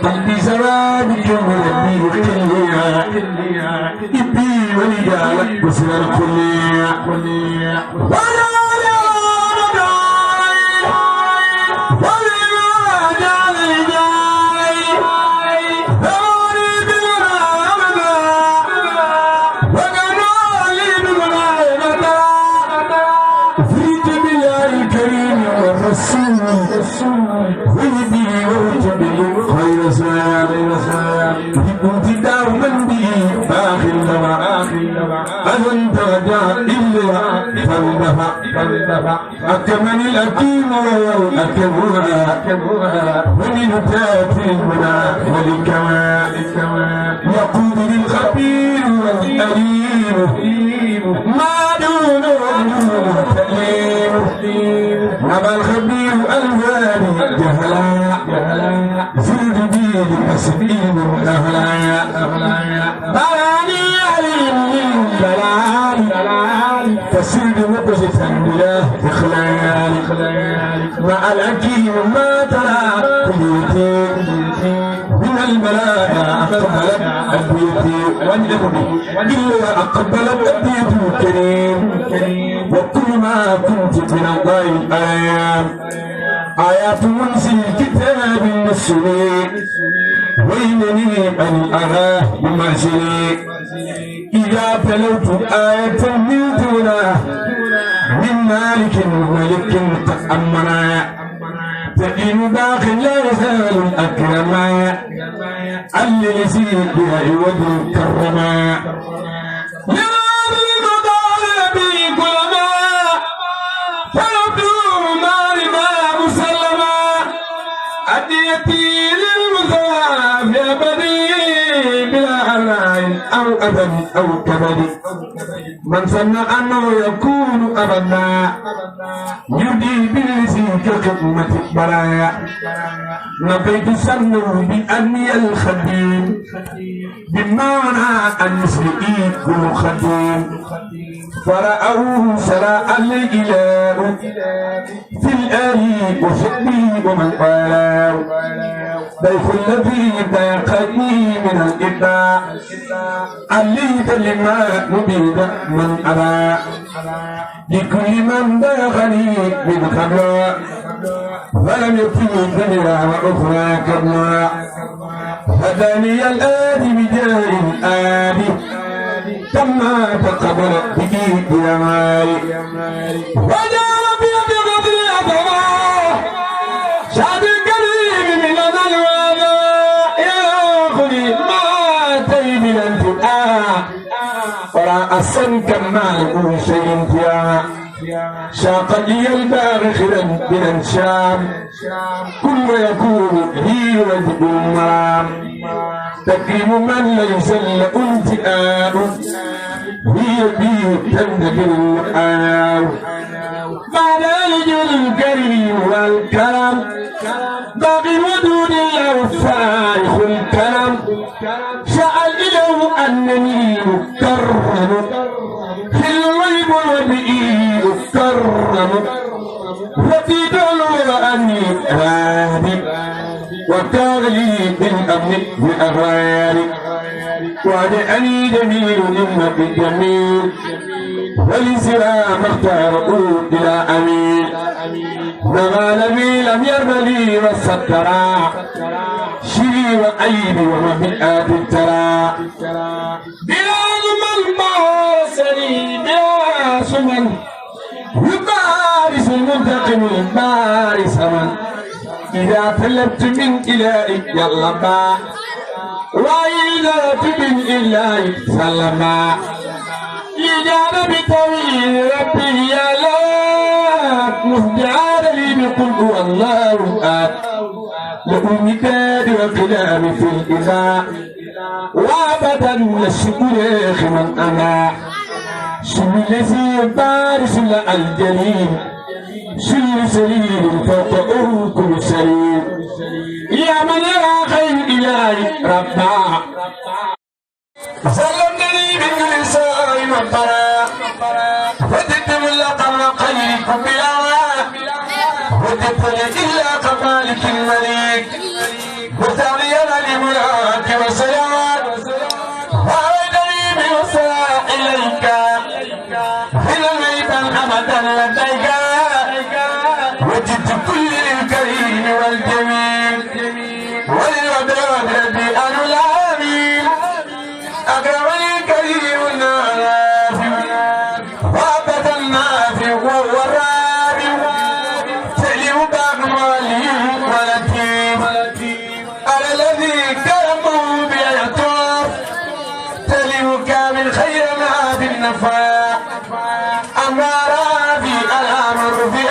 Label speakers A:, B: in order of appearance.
A: قلبي زرابك ولدي وكليها إبي وليا وسر الكلية ويدي وجبي خير سلام كنت داوما به باخر دمع أنت رجاء إلا فاندفع أكمل الأكيم أكملها ومن تاتي المنى ولكمال يقود للخبير والأليم ما دونه تأليم نبى الخبير الوالي جهلا زود بي المسبين الأهلاء بلاني عليم بلاني تسير مقصة بلا إخلال مع الأكيم ما ترى كليتي من الملاء أقبلت أبيتي والنبي إلا أقبلت أبيتي الكريم وكل ما كنت من الله الأيام آيات منزل كتاب النسوي وإنني أن أراه بمرسلي إذا تلوت آية من دونه من مالك ملك تأمنا تقيم باق لا يزال الأكرما الذي بها يود كرما أو أبد أو كبد من سن أنه يكون أبدا يدي بالذي كخدمة البرايا نبيت سنه بأني الخديم بمعنى المسلمين كل خديم فرأوه سراء الإله في الآل وصحبه ومن قاله ضيف الذي ضاقني من الإبداع عليت لما نبيد من أبى لكل من ضاقني من خبر ولم يكن الدنيا وأخرى كبرى هداني الآدي بجاه الآدي تم تقبل به جمالي وجعل بيد الأطراء شاد الكريم من الألوان يأخذ ما تيب الانتقاء ورأسا كمال شيء فيها شاق لي البارخرا من الشام كل يكون لي وجه المرام تكريم من ليس له انتهاء هي به تندب الآيات بعد الجل الكريم والكرم باقي الودود له فائخ الكرم شاء الإله أنني مكرم في الغيب وبئي مكرم وفي دلو أني هادي وكاغلي بالأمن بأغياري وجعلني جميل إنك جميل ولسلام اختاره إلى أمين نغال بي لم يرملي والسترى شري وعيبي ومبيئات الترى بلاد من باسني بلاس من يبارس المنتقم البارس من إذا طلبت من إلهي يلا با وإذا تبن إلهي سلما لجانب طويل ربي يا لا مهدعان لي بقل هو الله آت لأمكاد وقلام في الإذاء وابدا الشكر من أنا شم الذي بارس الجليل شم سليم فوق كل سليم يا من يرى خير إلهي ربا سلمني من نساء مبرا وددت من لقم خيركم بلا وددت إلا قبالي الملك المليك مستغنيا لملاك وسلام وعدني بوساء إليك إلى الميتا أبدا لديك وجدت كل الكريم والجميل وللوداد ربي أنا العميل أكرمني الكريم النافع وأبدا النافع وهو الرابع سلم بأقمالي ولطيف على الذي كرمه بأيطار سلمك من خير ما بالنفاق أما رافي الأمر في